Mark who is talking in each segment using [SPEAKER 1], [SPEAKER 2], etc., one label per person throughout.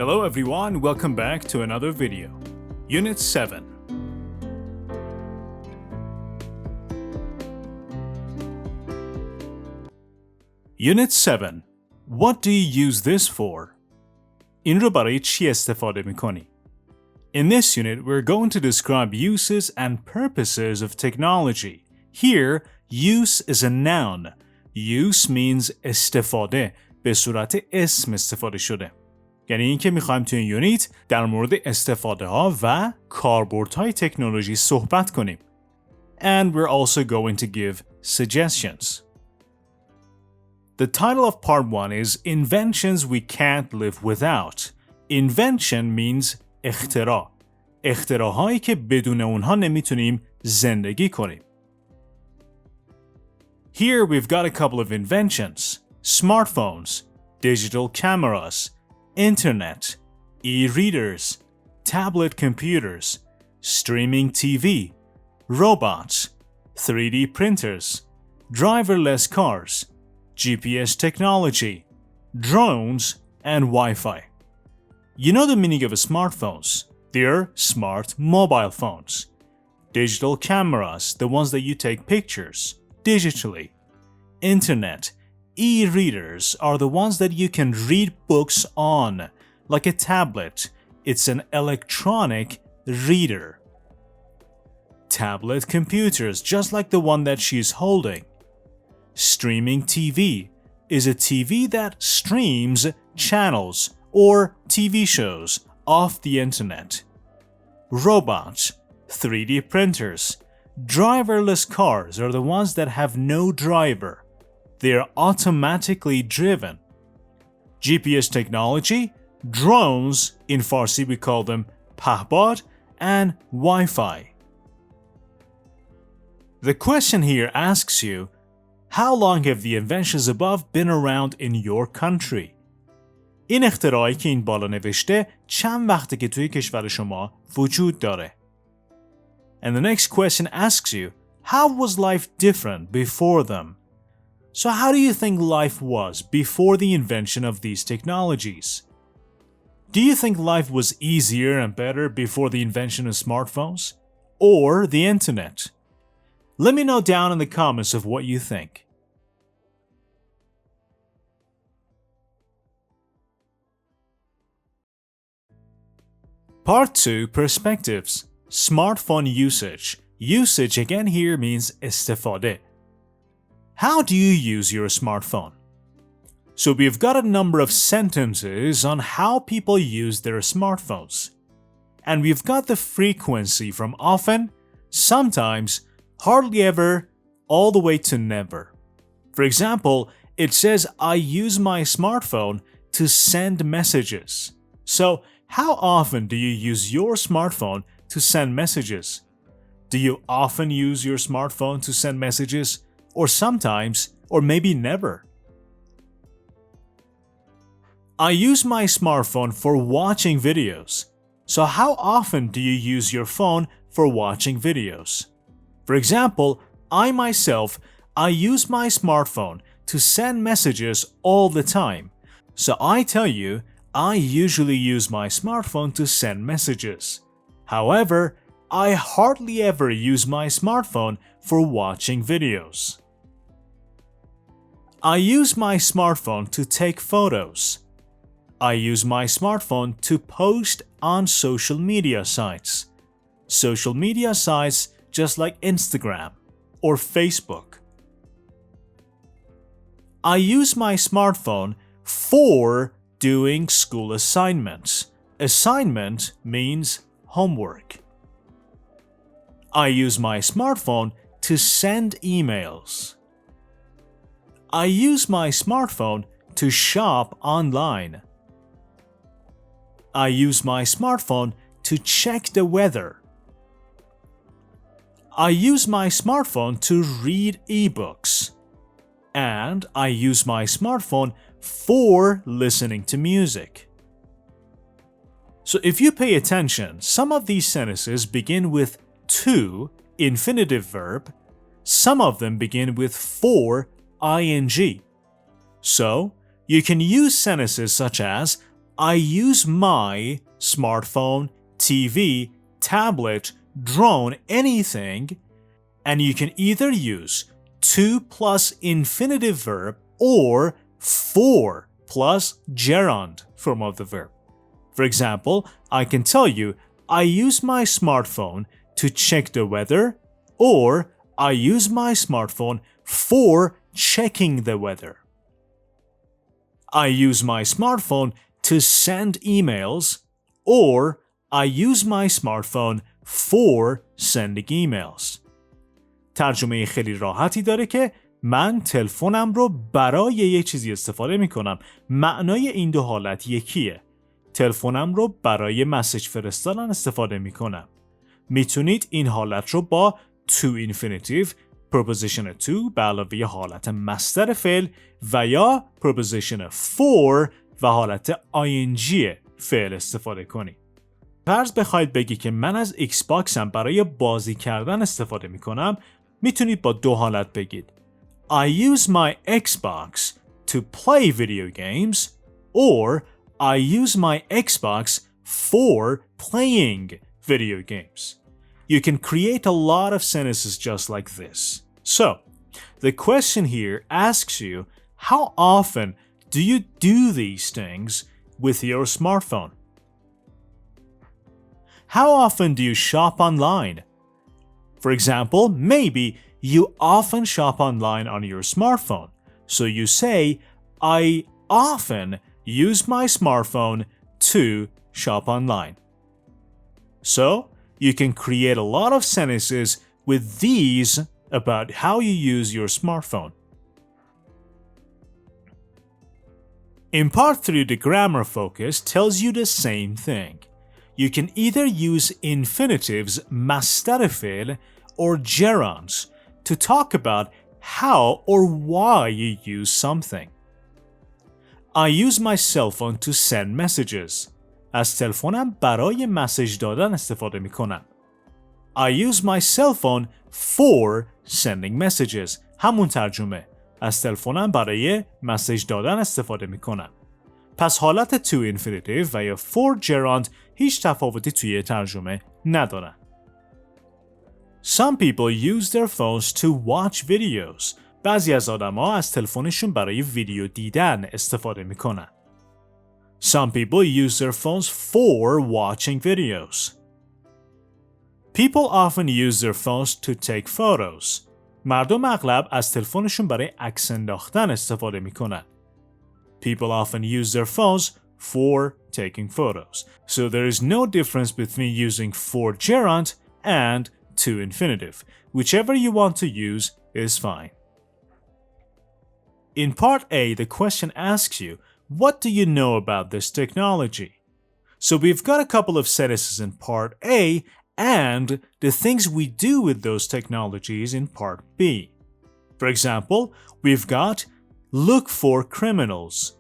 [SPEAKER 1] Hello everyone, welcome back to another video. Unit 7. Unit 7. What do you use this for? این رو برای چی استفاده می‌کنی؟ In this unit, we're going to describe uses and purposes of technology. Here, use is a noun. Use means استفاده. به صورت اسم استفاده شده. یعنی اینکه می‌خوایم تو این یونیت در مورد استفاده ها و کاربردهای تکنولوژی صحبت کنیم. And we're also going to give suggestions. The title of part 1 is Inventions We Can't Live Without. Invention means اختراع. اختراعهایی که بدون اونها نمیتونیم زندگی کنیم. Here we've got a couple of inventions. Smartphones, digital cameras, internet, e-readers, tablet computers, streaming TV, robots, 3D printers, driverless cars, GPS technology, drones, and Wi-Fi. You know the meaning of smartphones. They're smart mobile phones. Digital cameras, the ones that you take pictures digitally. Internet, e-readers are the ones that you can read books on, like a tablet. It's an electronic reader. Tablet computers, just like the one that she's holding. Streaming TV is a TV that streams channels or TV shows off the internet. Robots, 3D printers, driverless cars are the ones that have no driver. They're automatically driven. GPS technology, drones, in Farsi we call them pahbad, and Wi-Fi. The question here asks you, how long have the inventions above been around in your country? این اختراعی که این بالا نوشته چند وقته که توی کشور شما وجود داره؟ And the next question asks you, how was life different before them? So how do you think life was before the invention of these technologies? Do you think life was easier and better before the invention of smartphones? Or the internet? Let me know down in the comments of what you think. Part 2, Perspectives. Smartphone usage. Usage again here means استفاده. How do you use your smartphone? So we've got a number of sentences on how people use their smartphones. And we've got the frequency from often, sometimes, hardly ever, all the way to never. For example, it says, I use my smartphone to send messages. So, how often do you use your smartphone to send messages? Do you often use your smartphone to send messages? Or sometimes, or maybe never? I use my smartphone for watching videos. So how often do you use your phone for watching videos? For example, I myself, I use my smartphone to send messages all the time. So I tell you, I usually use my smartphone to send messages. However, I hardly ever use my smartphone for watching videos. I use my smartphone to take photos. I use my smartphone to post on social media sites. Social media sites just like Instagram or Facebook. I use my smartphone for doing school assignments. Assignment means homework. I use my smartphone to send emails. I use my smartphone to shop online. I use my smartphone to check the weather. I use my smartphone to read ebooks. And I use my smartphone for listening to music. So if you pay attention, some of these sentences begin with to, infinitive verb. Some of them begin with for, ing. So, you can use sentences such as I use my smartphone, TV, tablet, drone, anything, and you can either use to plus infinitive verb or for plus gerund form of the verb. For example, I can tell you, I use my smartphone to check the weather, or I use my smartphone for checking the weather. I use my smartphone to send emails, or I use my smartphone for sending emails. ترجمه خیلی راحتی داره که من تلفنم رو برای یه چیزی استفاده میکنم. معنای این دو حالت یکیه. تلفنم رو برای مسیج فرستادن استفاده میکنم. میتونید این حالت رو با to infinitive، preposition to به علاوه حالت مصدر فعل و یا preposition for و حالت ing فعل استفاده کنید. فرض بخواید بگی که من از ایکس باکسم برای بازی کردن استفاده میکنم، میتونید با دو حالت بگید I use my Xbox to play video games or I use my Xbox for playing video games. You can create a lot of sentences just like this. So, the question here asks you, how often do you do these things with your smartphone? How often do you shop online? For example, maybe you often shop online on your smartphone. So you say, I often use my smartphone to shop online. So, you can create a lot of sentences with these about how you use your smartphone. In part 3, the grammar focus tells you the same thing. You can either use infinitives, مصدر فعل, or gerunds to talk about how or why you use something. I use my cell phone to send messages. از تلفنم برای مسیج دادن استفاده می کنم. I use my cell phone for sending messages. همون ترجمه. از تلفنم برای مسیج دادن استفاده می کنم. پس حالت to infinitive و یا for gerund هیچ تفاوتی توی ترجمه ندارن. Some people use their phones to watch videos. بعضی از آدم‌ها از تلفنشون برای ویدیو دیدن استفاده میکنن. Some people use their phones for watching videos. People often use their phones to take photos. مردم اغلب از تلفنشون برای عکس انداختن استفاده میکنن. People often use their phones for taking photos. So there is no difference between using for gerund and to infinitive. Whichever you want to use is fine. In part A, the question asks you, what do you know about this technology? So we've got a couple of sentences in part A and the things we do with those technologies in part B. For example, we've got look for criminals.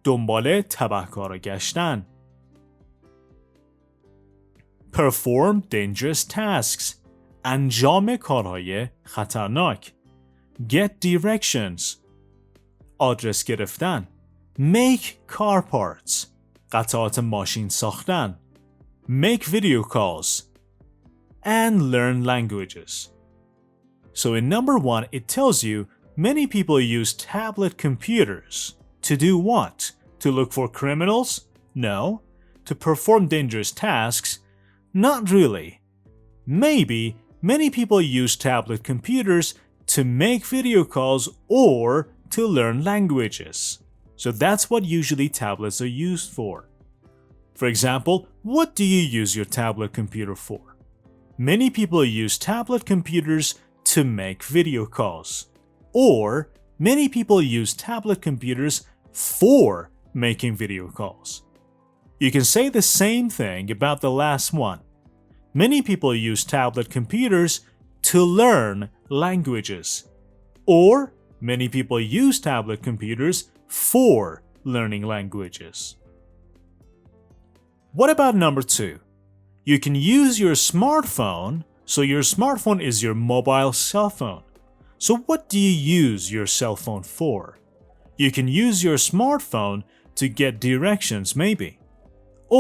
[SPEAKER 1] دنبال تبهکارا گشتن. Perform dangerous tasks. انجام کارهای خطرناک. Get directions. آدرس گرفتن. Make car parts. قطعات ماشین ساختن. Make video calls. And learn languages. So in number 1, it tells you many people use tablet computers. To do what? To look for criminals? No. To perform dangerous tasks? Not really. Maybe many people use tablet computers to make video calls or to learn languages. So that's what usually tablets are used for. For example, what do you use your tablet computer for? Many people use tablet computers to make video calls. Or many people use tablet computers for making video calls. You can say the same thing about the last one. Many people use tablet computers to learn languages. Or many people use tablet computers for learning languages. What about number 2? You can use your smartphone, so your smartphone is your mobile cell phone. So what do you use your cell phone for? You can use your smartphone to get directions maybe.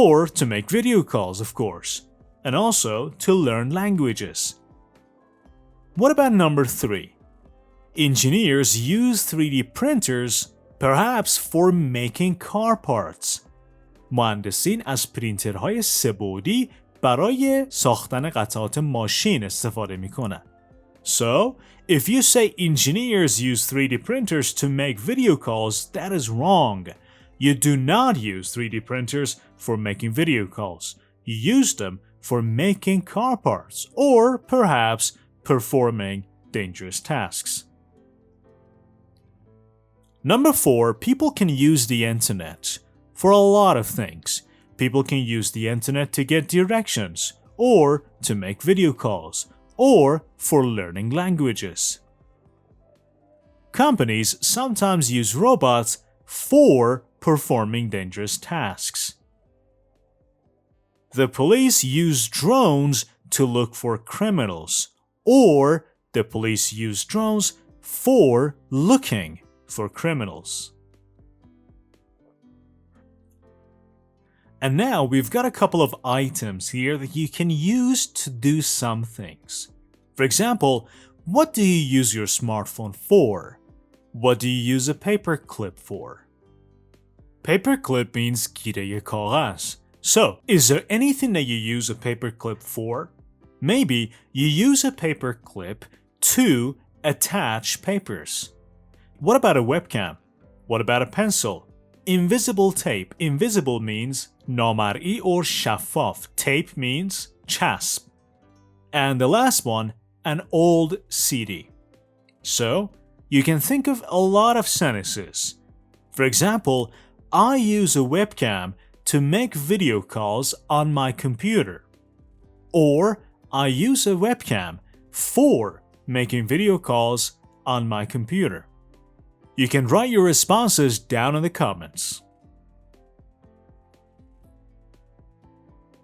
[SPEAKER 1] Or to make video calls, of course. And also to learn languages. What about number 3? Engineers use 3D printers perhaps for making car parts. مهندسین از پرینترهای سه‌بعدی برای ساختن قطعات ماشین استفاده میکنن. So, if you say engineers use 3D printers to make video calls, that is wrong. You do not use 3D printers for making video calls. You use them for making car parts or perhaps performing dangerous tasks. Number 4, people can use the internet for a lot of things. People can use the internet to get directions or to make video calls or for learning languages. Companies sometimes use robots for performing dangerous tasks. The police use drones to look for criminals, or the police use drones for looking for criminals. And now we've got a couple of items here that you can use to do some things. For example, what do you use your smartphone for? What do you use a paperclip for? Paperclip means گیره کاغذ. So, is there anything that you use a paperclip for? Maybe you use a paperclip to attach papers. What about a webcam? What about a pencil? Invisible tape. Invisible means نامرئی or شفاف. Tape means چسب. And the last one, an old CD. So, you can think of a lot of sentences. For example, I use a webcam to make video calls on my computer. Or, I use a webcam for making video calls on my computer. You can write your responses down in the comments.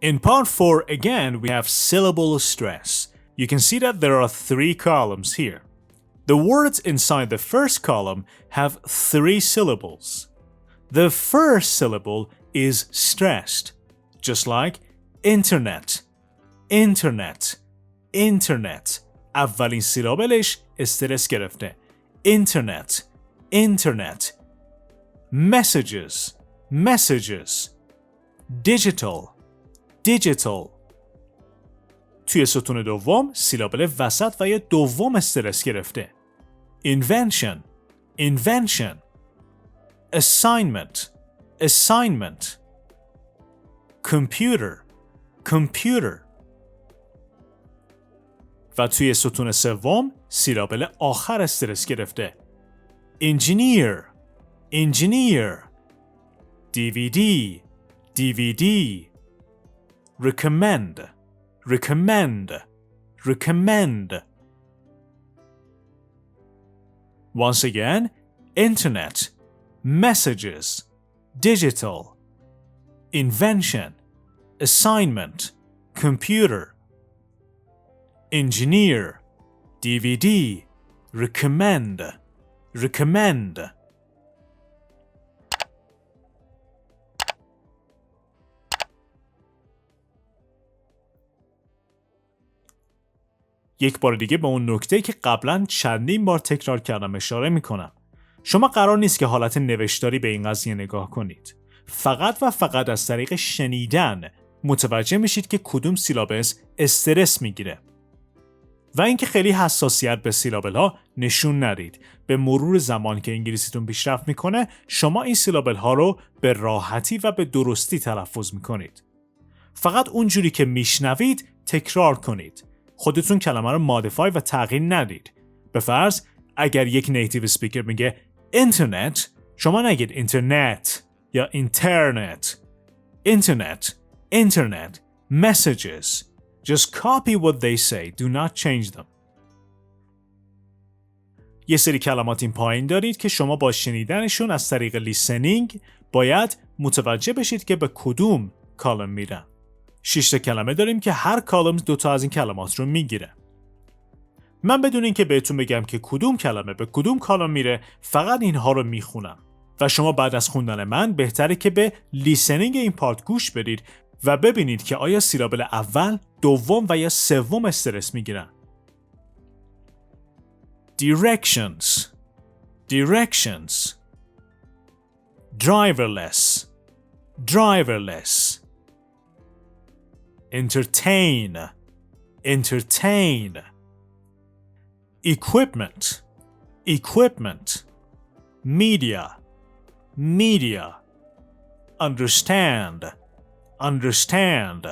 [SPEAKER 1] In part 4, again, we have syllable stress. You can see that there are 3 columns here. The words inside the first column have 3 syllables. The first syllable is stressed, just like internet, internet, internet. اولین سیلابلش استرس گرفته. Internet, internet. Messages, messages. Digital, digital. توی ستون دوم سیلابل وسط و یا دوم استرس گرفته. Invention, invention. Assignment, assignment. Computer, computer. و توی ستون سوم سیلابل آخر استرس گرفته. Engineer, engineer. DVD, DVD. Recommend, recommend, recommend. Once again, internet, messages, digital, invention, assignment, computer, engineer, DVD, recommend, recommend. یک بار دیگه به اون نکته که قبلا چندین بار تکرار کردم اشاره میکنم. شما قرار نیست که حالت نوشتاری به این قضیه نگاه کنید. فقط و فقط از طریق شنیدن متوجه میشید که کدوم سیلابس استرس میگیره. و اینکه خیلی حساسیت به سیلابل ها نشون ندید. به مرور زمان که انگلیسیتون پیشرفت میکنه، شما این سیلابل ها رو به راحتی و به درستی تلفظ میکنید. فقط اونجوری که میشنوید تکرار کنید. خودتون کلمه رو مادیفای و تغییر ندید. به فرض اگر یک نیتیو اسپیکر میگه اینترنت، شما نگید اینترنت یا اینترنت. اینترنت، اینترنت، messages. Just copy what they say. Do not change them. یه سری کلمات این پایین دارید که شما با شنیدنشون از طریق لیسنینگ باید متوجه بشید که به کدوم کالم میرن. 6 تا کلمه داریم که هر کالم 2 تا از این کلمات رو میگیره. من بدون اینکه بهتون بگم که کدوم کلمه به کدوم کالم میره، فقط اینها رو میخونم. و شما بعد از خوندن من بهتره که به لیسنینگ این پارت گوش بدید و ببینید که آیا سیلابل اول، دوم و یا سوم استرس میگیرن. Directions. Directions. Driverless. Driverless. Entertain. Entertain. Equipment. Equipment. Media. Media. Understand. Understand.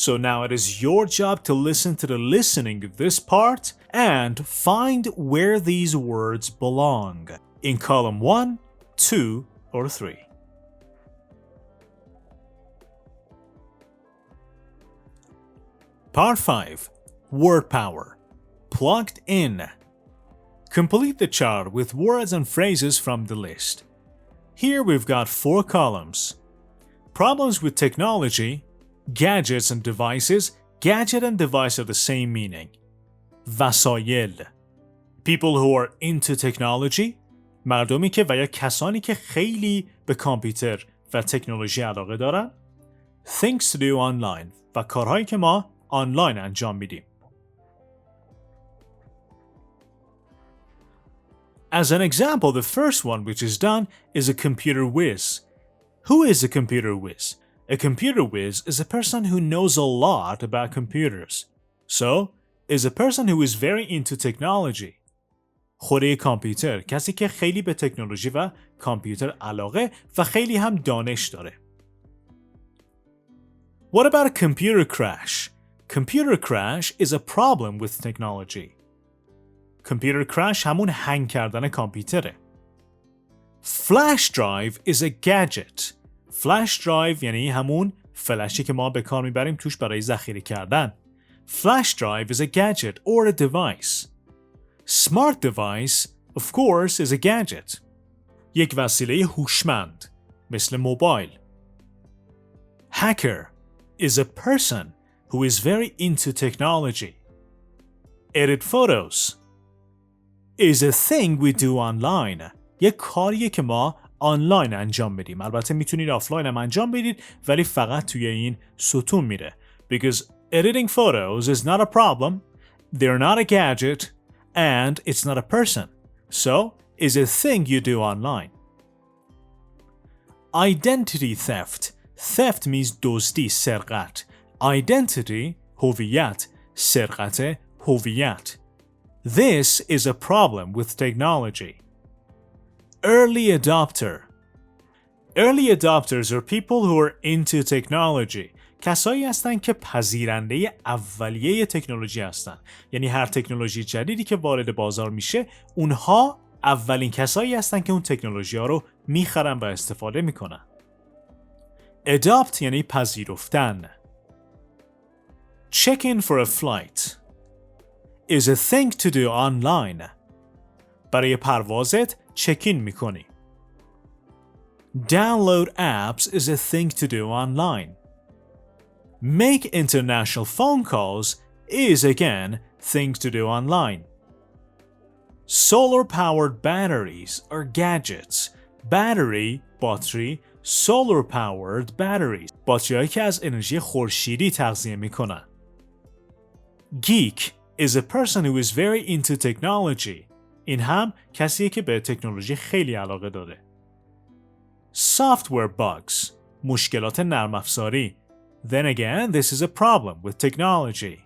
[SPEAKER 1] So now it is your job to listen to the listening of this part and find where these words belong in column 1, 2, or 3. Part 5. Word power. Plugged in. Complete the chart with words and phrases from the list. Here we've got 4 columns. Problems with technology, gadgets and devices. Gadget and device are the same meaning. وسایل. People who are into technology. مردمی که و یا کسانی که خیلی به کامپیوتر و تکنولوژی علاقه دارن. Things to do online. و کارهایی که ما آنلاین انجام میدیم. As an example, the first one which is done is a computer whiz. Who is a computer whiz? A computer whiz is a person who knows a lot about computers. So, is a person who is very into technology. خوره کامپیوتر، کسی که خیلی به تکنولوژی و کامپیوتر علاقه و خیلی هم دانش داره. What about a computer crash? Computer crash is a problem with technology. Computer crash همون هنگ کردن کامپیوتره. Flash drive is a gadget. Flash drive یعنی همون فلشی که ما به کار میبریم توش برای ذخیره کردن. Flash drive is a gadget or a device. Smart device, of course, is a gadget. یک وسیله هوشمند مثل موبایل. Hacker is a person who is very into technology. Edit photos is a thing we do online. یک کاریه که ما آنلاین انجام بدیم. البته میتونید آفلاین هم انجام بدید ولی فقط توی این ستون میره. Because editing photos is not a problem, they're not a gadget, and it's not a person. So, is a thing you do online. Identity theft. Theft means دزدی، سرقت. Identity، هویت. سرقت، هویت. This is a problem with technology. Early adopter. Early adopters are people who are into technology. کسایی هستن که پذیرنده اولیه تکنولوژی هستن. یعنی هر تکنولوژی جدیدی که وارد بازار میشه، اونها اولین کسایی هستن که اون تکنولوژی ها رو میخرن و استفاده میکنن. Adopt یعنی پذیرفتن. Check in for a flight is a thing to do online. برای پروازت چکین میکنی. Download apps is a thing to do online. Make international phone calls is again things to do online. Solar-powered batteries are gadgets. Battery, باتری, solar-powered batteries. باتری‌هایی که از انرژی خورشیدی تغذیه میکنن. Geek is a person who is very into technology. این هم کسیه که به تکنولوژی خیلی علاقه داره. Software bugs. مشکلات نرم افزاری. Then again, this is a problem with technology.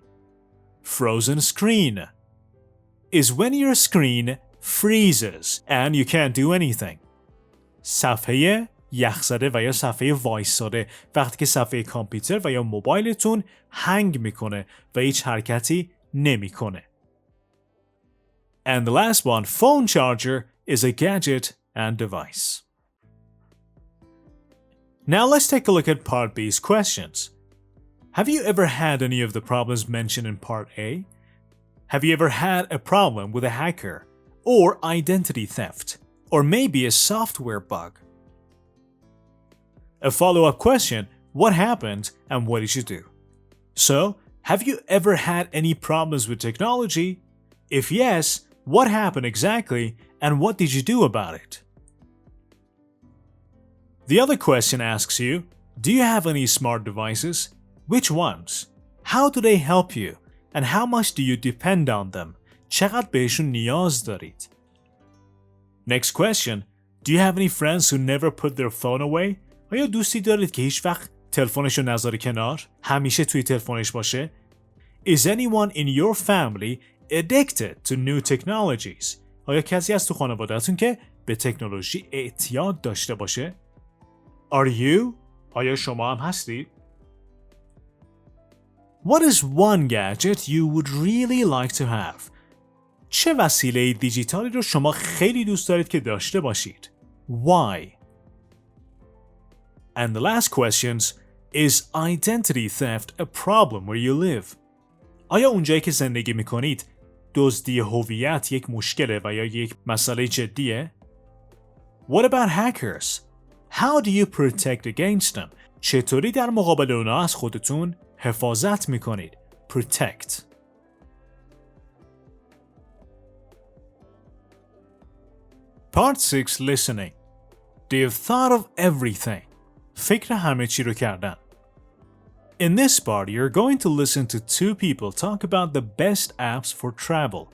[SPEAKER 1] Frozen screen is when your screen freezes and you can't do anything. صفحه یخزده و یا صفحه وایساده وقتی که صفحه کامپیوتر و یا موبایلتون هنگ میکنه و هیچ حرکتی نمیکنه. And the last one, phone charger, is a gadget and device. Now let's take a look at Part B's questions. Have you ever had any of the problems mentioned in Part A? Have you ever had a problem with a hacker, or identity theft, or maybe a software bug? A follow-up question, what happened and what did you do? So, have you ever had any problems with technology? If yes, what happened exactly And what did you do about it? The other question asks you, do you have any smart devices? Which ones? How do they help you? And how much do you depend on them? چقدر بهشون نیاز دارید؟ Next question, do you have any friends who never put their phone away? آیا دوستی دارید که هیچ وقت تلفنش رو نذاره کنار؟ همیشه توی تلفنش باشه؟ Is anyone in your family addicted to new technologies? آیا کسی از تو خانواده‌تون که به تکنولوژی اعتیاد داشته باشه؟ Are you? آیا شما هم هستید؟ What is one gadget you would really like to have? چه وسیله دیجیتالی رو شما خیلی دوست دارید که داشته باشید؟ Why? And the last questions, is identity theft a problem where you live? آیا اونجایی که زندگی میکنید دزدی هویت یک مشکله و یا یک مسئله جدیه؟ What about hackers? How do you protect against them? چطوری در مقابل اونا از خودتون حفاظت میکنید؟ Protect. Part 6 Listening. They've thought of everything. فکر همه چی رو کردن. In this part, you're going to listen to two people talk about the best apps for travel.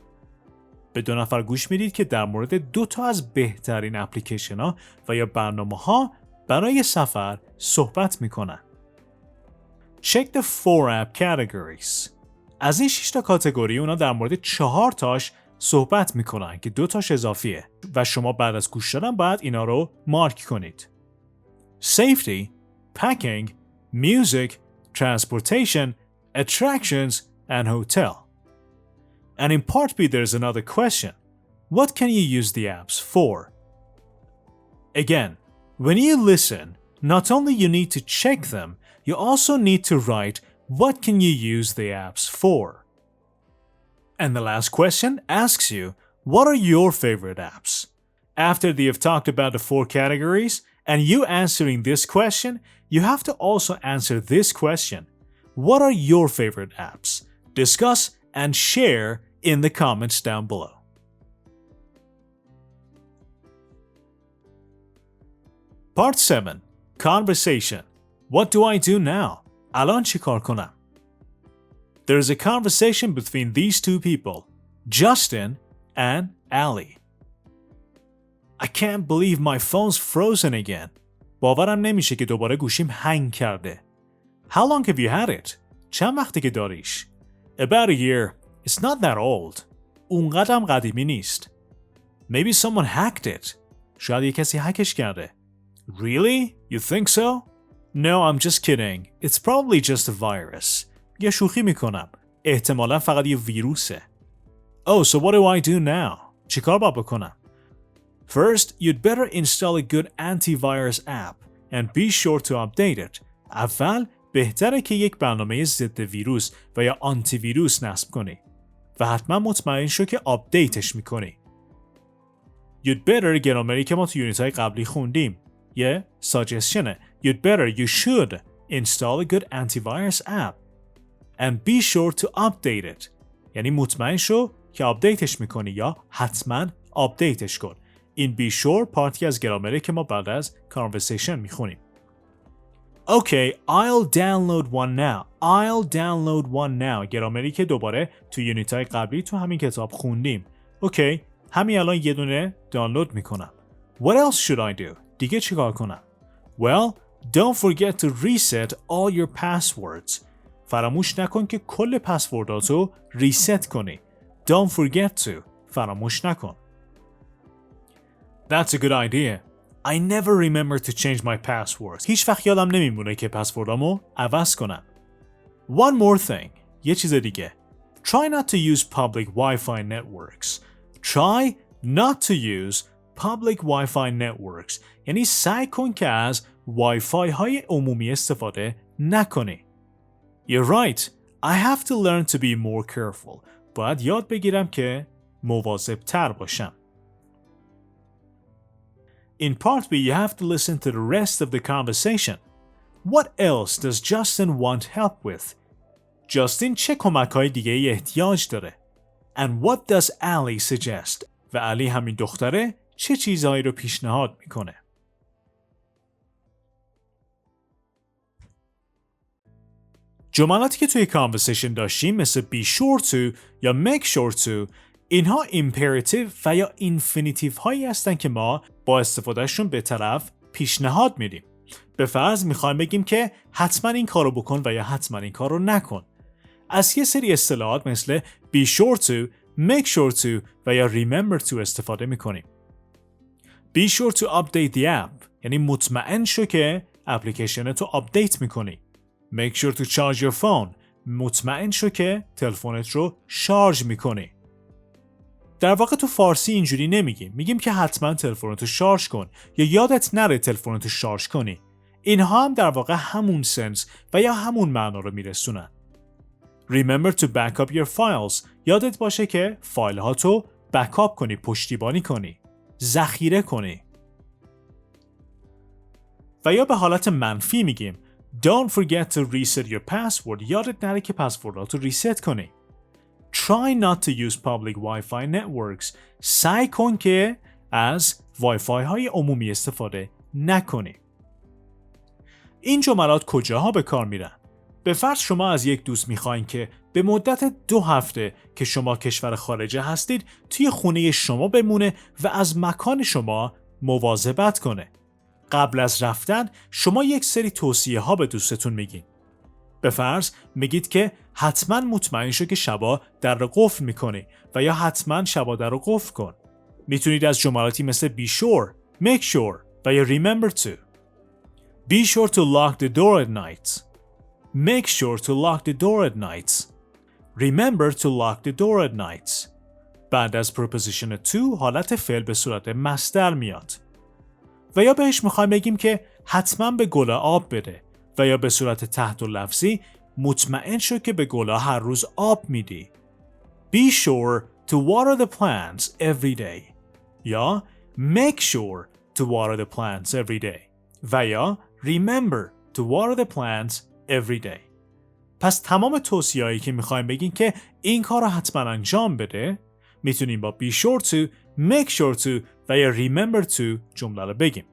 [SPEAKER 1] به دو نفر گوش میدید که در مورد دو تا از بهترین اپلیکیشن ها و یا برنامه ها برای سفر صحبت میکنن. Check the 4 app categories. از این 6 تا کاتگوری اونا در مورد 4 تاش صحبت میکنن که 2 تاش اضافیه و شما بعد از گوش دادن باید اینا رو مارک کنید. Safety, packing, music, transportation, attractions, and hotel. And in part B there's another question. What can you use the apps for? Again, when you listen, not only you need to check them, you also need to write what can you use the apps for. And the last question asks you, what are your favorite apps? After they have talked about the 4 categories, and you answering this question, you have to also answer this question. What are your favorite apps? Discuss and share in the comments down below. Part 7. Conversation. What do I do now? الان چی کار کنم؟ There is a conversation between these two people, Justin and Ali. I can't believe my phone's frozen again. باورم نمیشه که دوباره گوشیم هنگ کرده. How long have you had it? چند وقته که داریش؟ About a year. It's not that old. اونقدرم قدیمی نیست. Maybe someone hacked it. شاید یه کسی هکش کرده. Really? You think so? No, I'm just kidding. It's probably just a virus. یه شوخی میکنم. احتمالاً فقط یه ویروسه. Oh, so what do I do now? چیکار باید بکنم؟ First, you'd better install a good antivirus app and be sure to update it. اول بهتره که یک برنامه ضد ویروس و یا آنتی ویروس نصب کنی و حتما مطمئن شو که آپدیتش میکنی. You'd better گرامری که ما تو یونیت های قبلی خوندیم. یه ساجستشنه. You'd better, you should install a good antivirus app and be sure to update it. یعنی مطمئن شو که آپدیتش میکنی یا حتما آپدیتش کن. این be sure پارتی از گرامری که ما بعد از conversation میخونیم. Okay, I'll download one now. I'll download one now. گرامری که دوباره تو یونیت های قبلی تو همین کتاب خوندیم. Okay, همین الان یه دونه دانلود میکنم. What else should I do? دیگه چیکار کنم؟ Well, don't forget to reset all your passwords. فراموش نکن که کل پسورداتو ریست کنی. Don't forget to. فراموش نکن. That's a good idea. I never remember to change my passwords. هیچ وقت یادم نمیمونه که پسوردامو عوض کنم. One more thing. یه چیز دیگه. Try not to use public Wi-Fi networks. Try not to use public Wi-Fi networks. یعنی سعی کن که از Wi-Fi های عمومی استفاده نکنی. You're right. I have to learn to be more careful. باید یاد بگیرم که مواظب تر باشم. In part B, you have to listen to the rest of the conversation. What else does Justin want help with? Justin چه کمک‌های دیگه احتیاج داره? And what does Ali suggest? و علی همین دختره چه چیزهایی رو پیشنهاد میکنه. جملاتی که توی کانورسیشن داشتیم مثل be sure to یا make sure to، اینها imperative و یا infinitive هایی هستن که ما با استفادهشون به طرف پیشنهاد میدیم. به فرض میخوایم بگیم که حتما این کارو بکن و یا حتما این کارو نکن. از یه سری اصطلاحات مثل be sure to، make sure to و یا remember to استفاده میکنیم. be sure to update the app یعنی مطمئن شو که اپلیکیشن تو آپدیت میکنی. make sure to charge your phone مطمئن شو که تلفنت رو شارژ میکنی. در واقع تو فارسی اینجوری نمیگیم، میگیم که حتما تلفنت رو شارژ کن یا یادت نره تلفنت رو شارژ کنی. اینها هم در واقع همون سنس و یا همون معنا رو میرسونن. Remember to back up your files یادت باشه که فایل ها تو بکاپ کنی، پشتیبانی کنی، ذخیره کنی. و یا به حالت منفی میگیم Don't forget to reset your password یادت نره که پسوردات رو ریست کنی. Try not to use public Wi-Fi networks سعی کن که از وای فای های عمومی استفاده نکنی. این جملات کجاها به کار میرن؟ به فرض شما از یک دوست میخواین که به مدت 2 هفته که شما کشور خارجه هستید توی خونه شما بمونه و از مکان شما مواظبت کنه. قبل از رفتن شما یک سری توصیه ها به دوستتون میگین. به فرض میگید که حتما مطمئن شو که شبا در رو قفل میکنی و یا حتما شبا در رو قفل کن. میتونید از جملاتی مثل be sure، make sure و یا remember to. Be sure to lock the door at night. Make sure to lock the door at night. Remember to lock the door at night. بعد از preposition to حالت فعل به صورت مصدر میاد. و یا بهش میخوایم بگیم که حتما به گلا آب بده و یا به صورت تحت لفظی مطمئن شو که به گلا هر روز آب میدی. Be sure to water the plants every day. یا make sure to water the plants every day. و یا remember to water the plants every day. پس تمام توصیه‌هایی که میخوایم بگیم که این کار رو حتما انجام بده میتونیم با be sure to، make sure to و یا remember to جمله رو بگیم.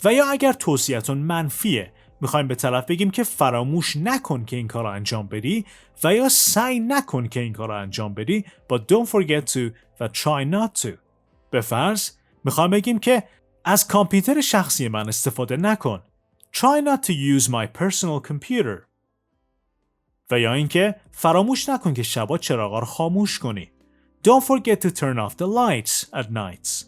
[SPEAKER 1] و یا اگر توصیه‌تون منفیه میخوایم به طرف بگیم که فراموش نکن که این کار رو انجام بدی و یا سعی نکن که این کار رو انجام بدی با don't forget to و try not to. به فرض میخوایم بگیم که از کامپیوتر شخصی من استفاده نکن. Try not to use my personal computer. و یا اینکه فراموش نکن که شبا چراغا رو خاموش کنی. Don't forget to turn off the lights at nights.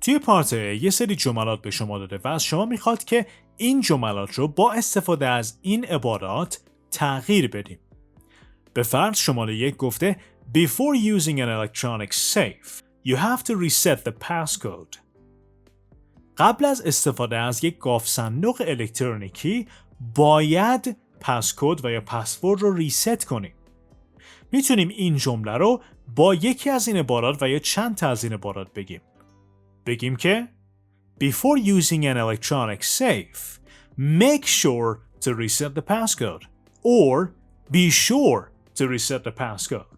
[SPEAKER 1] توی پارت یه سری جملات به شما داده و از شما میخواد که این جملات رو با استفاده از این عبارات تغییر بدیم. به فرض شماره 1 گفته Before using an electronic safe, you have to reset the passcode. قبل از استفاده از یک قفل صندوق الکترونیکی باید پسکد و یا پسورد رو ریست کنیم. میتونیم این جمله رو با یکی از این عبارات و یا چند تا از این عبارات بگیم. بگیم که Before using an electronic safe, make sure to reset the passcode. Or be sure to reset the passcode.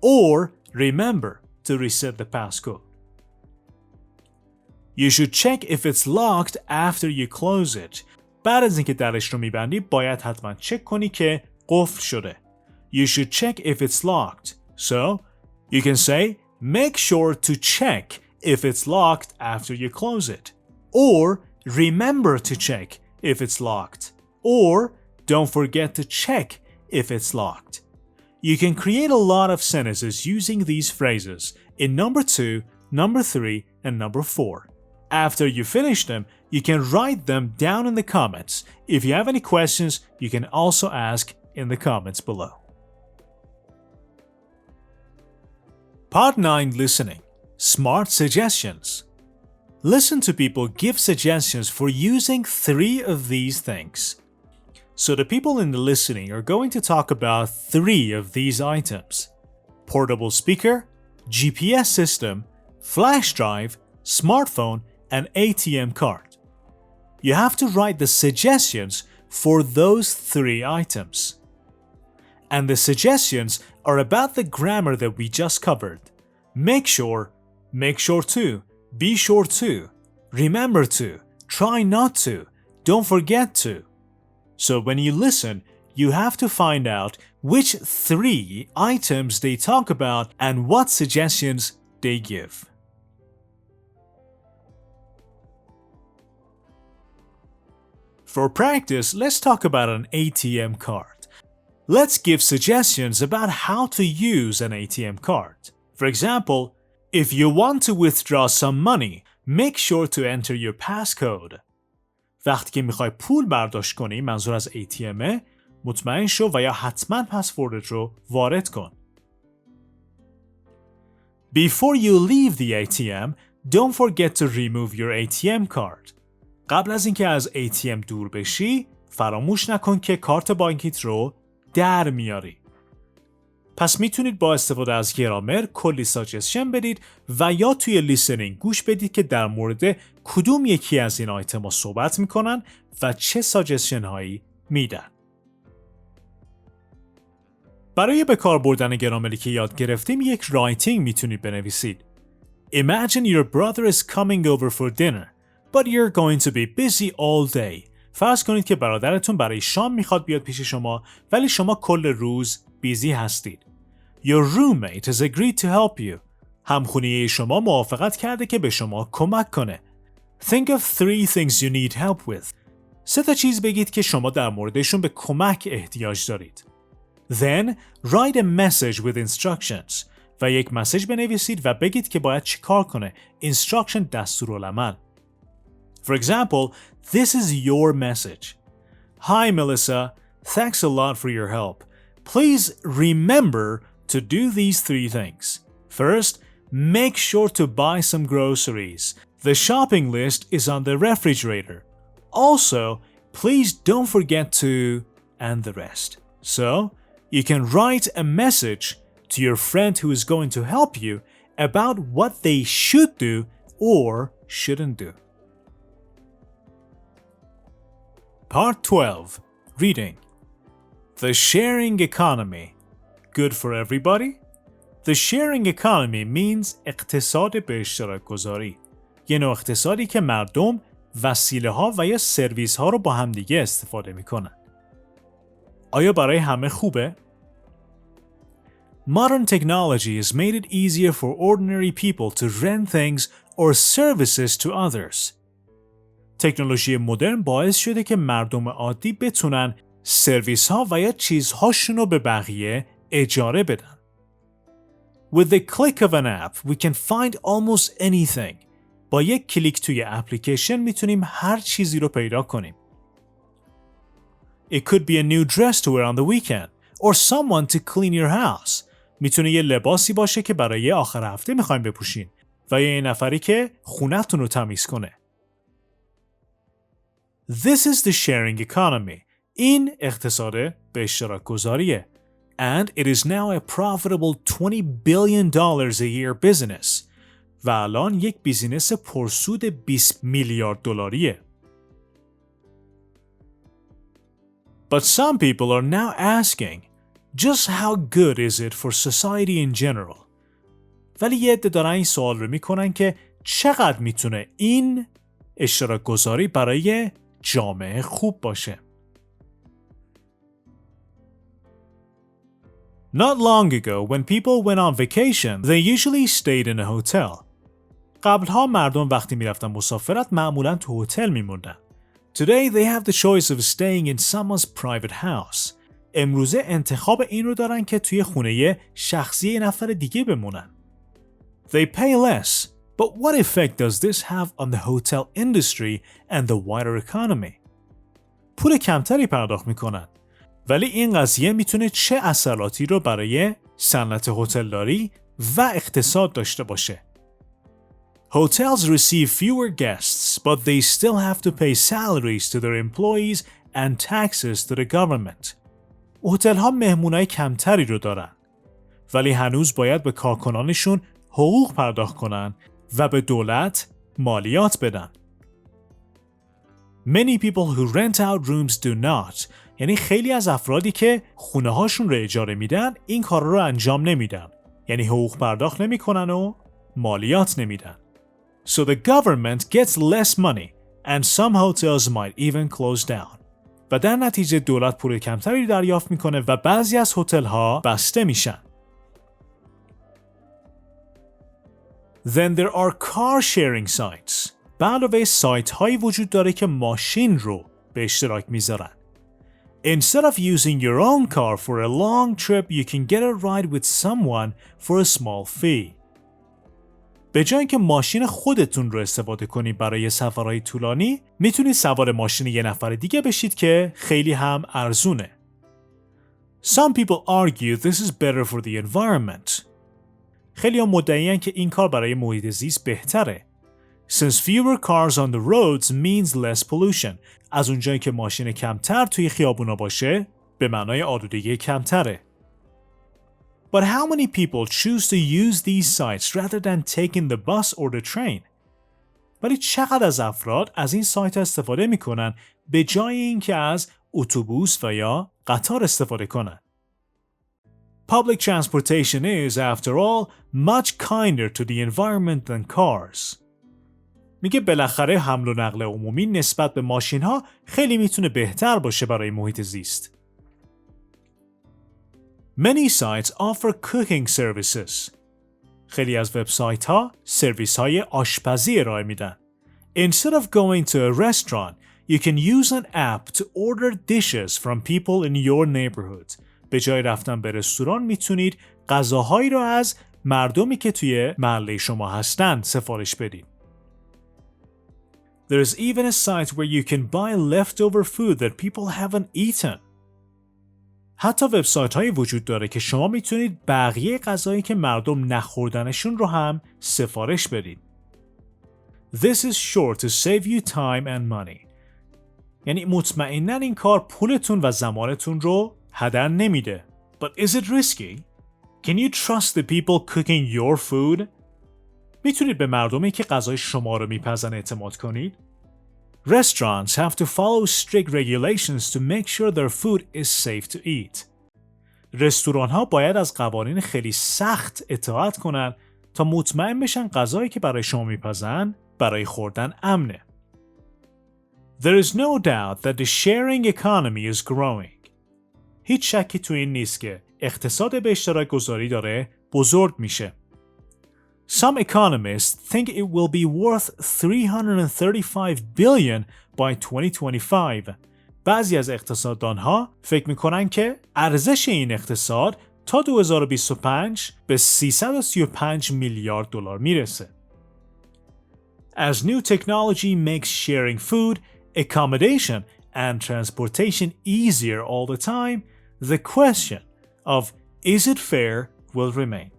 [SPEAKER 1] Or remember to reset the passcode. You should check if it's locked after you close it. بعد از اینکه درش رو میبندی باید حتما چک کنی که قفل شده. You should check if it's locked. So, you can say, make sure to check if it's locked after you close it. Or, remember to check if it's locked. Or, don't forget to check if it's locked. You can create a lot of sentences using these phrases in number 2, number 3, and number 4. After you finish them, you can write them down in the comments. If you have any questions, you can also ask in the comments below. Part 9 Listening. Smart Suggestions. Listen to people give suggestions for using 3 of these things. So the people in the listening are going to talk about 3 of these items: portable speaker, GPS system, flash drive, smartphone, and ATM card. You have to write the suggestions for those 3 items. and the suggestions are about the grammar that we just covered. Make sure to, be sure to, remember to, try not to, don't forget to. So when you listen, you have to find out which 3 items they talk about and what suggestions they give. For practice, let's talk about an ATM card. Let's give suggestions about how to use an ATM card. For example, if you want to withdraw some money, make sure to enter your passcode. وقتی که میخوای پول برداشت کنی، منظور از ATM، مطمئن شو و یا حتما پسوردت رو وارد کن. Before you leave the ATM, don't forget to remove your ATM card. قبل از اینکه از ATM دور بشی، فراموش نکن که کارت بانکیت رو در میاری. پس میتونید با استفاده از گرامر کلی ساجستشن بدید و یا توی لیسنینگ گوش بدید که در مورد کدوم یکی از این آیتما صحبت میکنن و چه ساجستشن هایی میدن. برای به کار بردن گرامری که یاد گرفتیم یک رایتینگ میتونید بنویسید. Imagine your brother is coming over for dinner, but you're going to be busy all day. فرض کنید که برادرتون برای شام میخواد بیاد پیش شما ولی شما کل روز بیزی هستید. Your roommate has agreed to help you. همخونیه شما موافقت کرده که به شما کمک کنه. Think of 3 things you need help with. 3 چیز بگید که شما در موردشون به کمک احتیاج دارید. Then write a message with instructions. و یک مسیج بنویسید و بگید که باید چی کار کنه. Instruction دستورالعمل. For example, this is your message. Hi Melissa, thanks a lot for your help. Please remember to do these 3 things. First, make sure to buy some groceries. The shopping list is on the refrigerator. Also, please don't forget to... and the rest. So, you can write a message to your friend who is going to help you about what they should do or shouldn't do. Part 12. Reading. The sharing economy. Good for everybody? The sharing economy means اقتصاد به اشتراک گذاری. یه نوع اقتصادی که مردم وسیله ها و یا سرویس ها رو با هم دیگه استفاده میکنن. آیا برای همه خوبه؟ Modern technology has made it easier for ordinary people to rent things or services to others. تکنولوژی مدرن باعث شده که مردم عادی بتونن سرویس ها و یا چیزهاشون رو به بقیه اجاره بدن. With the click of an app, we can find almost anything. با یک کلیک توی اپلیکیشن میتونیم هر چیزی رو پیدا کنیم. It could be a new dress to wear on the weekend or someone to clean your house. میتونه یه لباسی باشه که برای آخر هفته میخوایم بپوشین و یا یه نفری که خونه‌تون رو تمیز کنه. This is the sharing economy. این اقتصاد به اشتراک گذاریه. And it is now a profitable $20 billion a year business. و الان یک بیزینس پرسود 20 میلیارد دلاریه. But some people are now asking, just how good is it for society in general? ولی یه عده دارن این سوال رو میکنن که چقدر میتونه این اشتراک گذاری برای جامعه خوب باشه. Not long ago, when people went on vacation, they usually stayed in a hotel. قبلها مردم وقتی میرفتن مسافرت معمولاً تو هتل میموندن. Today they have the choice of staying in someone's private house. امروزه انتخاب این رو دارن که توی خونه شخصی یه نفر دیگه بمونن. They pay less, but what effect does this have on the hotel industry and the wider economy? پول کمتری پرداخت میکنن. ولی این قضیه میتونه چه اثراتی رو برای صنعت هتلداری و اقتصاد داشته باشه. Hotels receive fewer guests, but they still have to pay salaries to their employees and taxes to the government. هتل‌ها مهمونای کمتری رو دارن. ولی هنوز باید به کارکنانشون حقوق پرداخت کنن و به دولت مالیات بدن. Many people who rent out rooms do not, یعنی خیلی از افرادی که خونه هاشون رو اجاره میدن این کار رو انجام نمیدن. یعنی حقوق پرداخت نمیکنن و مالیات نمیدن. So the government gets less money and some hotels might even close down. و در نتیجه دولت پول کمتری دریافت میکنه و بعضی از هتل ها بسته میشن. Then there are car sharing sites. به علاوه سایت هایی وجود داره که ماشین رو به اشتراک میذارن. Instead of using your own car for a long trip, you can get a ride with someone for a small fee. به جای اینکه ماشین خودتون رو استفاده کنید برای سفرهای طولانی، میتونید سوار ماشین یه نفر دیگه بشید که خیلی هم ارزونه. Some people argue this is better for the environment. خیلی هم مدعیان که این کار برای محیط زیست بهتره. Since fewer cars on the roads means less pollution. از اونجایی که ماشین کمتر توی خیابونا باشه، به معنای آلودگی کمتره. But how many people choose to use these sites rather than taking the bus or the train? ولی چقدر از افراد از این سایت استفاده میکنن به جای اینکه از اتوبوس و یا قطار استفاده کنن؟ Public transportation is, after all, much kinder to the environment than cars. میگه بالاخره حمل و نقل عمومی نسبت به ماشین ها خیلی میتونه بهتر باشه برای محیط زیست. Many sites offer cooking services. خیلی از وبسایت ها سرویس های آشپزی ارائه میدن. Instead of going to a restaurant, you can use an app to order dishes from people in your neighborhood. به جای رفتن به رستوران میتونید غذاهایی رو از مردمی که توی محله شما هستن سفارش بدید. There's even a site where you can buy leftover food that people haven't eaten. حتی وبسایت هایی وجود داره که شما میتونید بقیه غذایی که مردم نخوردنشون رو هم سفارش بدید. This is sure to save you time and money. یعنی مطمئناً این کار پولتون و زمانتون رو هدر نمیده. But is it risky? Can you trust the people cooking your food? میتونید به مردمی که غذای شما رو میپزن اعتماد کنید؟ Restaurants have to follow strict regulations to make sure their food is safe to eat. رستوران ها باید از قوانین خیلی سخت اطاعت کنن تا مطمئن بشن غذایی که برای شما میپزن برای خوردن امنه. There is no doubt that the sharing economy is growing. هیچ شکی تو این نیست که اقتصاد به اشتراک گذاری داره بزرگ میشه. Some economists think it will be worth 335 billion by 2025. بعضی از اقتصاددانها فکر میکنن که ارزش این اقتصاد تا 2025 به 335 میلیارد دلار میرسه. As new technology makes sharing food, accommodation and transportation easier all the time, the question of is it fair will remain.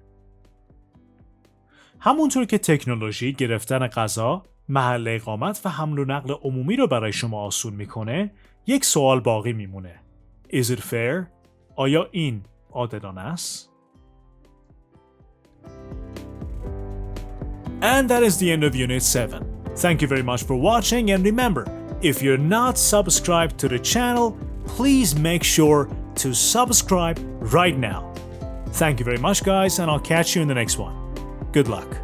[SPEAKER 1] همونطور که تکنولوژی گرفتن غذا، محل اقامت و حمل و نقل عمومی رو برای شما آسون میکنه، یک سوال باقی میمونه. Is it fair؟ آیا این عادلانه است؟ And that is the end of Unit 7. Thank you very much for watching, and remember, if you're not subscribed to the channel, please make sure to subscribe right now. Thank you very much, guys, and I'll catch you in the next one. Good luck.